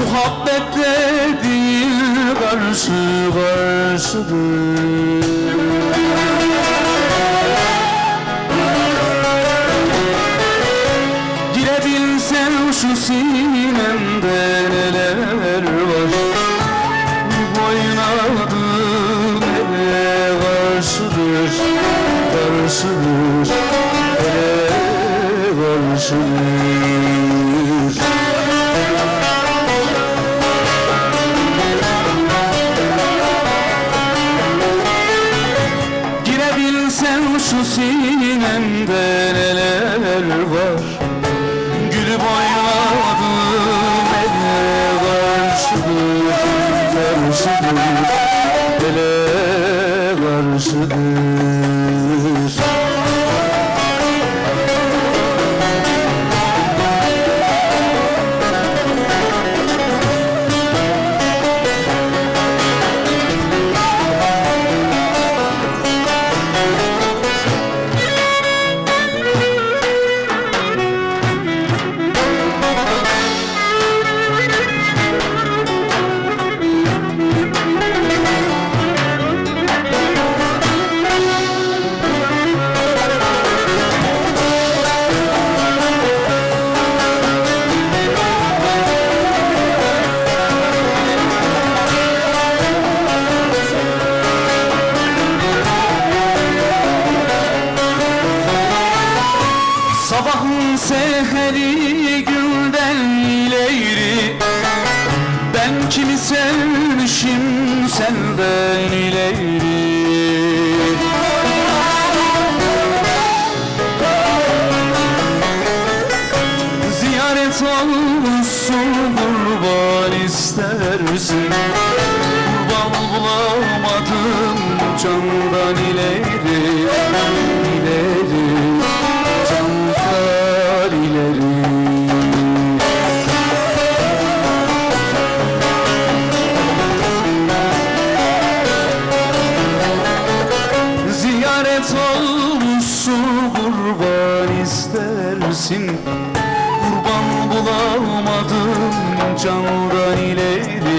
Muhabbette değil karşı karşıdır. Girebilsen şu sinemde neler var, boyun adım ele karşıdır, karşıdır, ele karşıdır. Girebilsen şu sinemde neler var, gülü boyladım ele karşıdır, karşıdır, ele karşıdır. Sabahın seheri gülden ileri, ben kimi sevmişim senden ileri. Ziyaret olmuşsun kurban istersin, kurban bulamadım candan ileri, ileri. Ziyaret olmuşsun kurban istersin, kurban bulamadım candan ileri,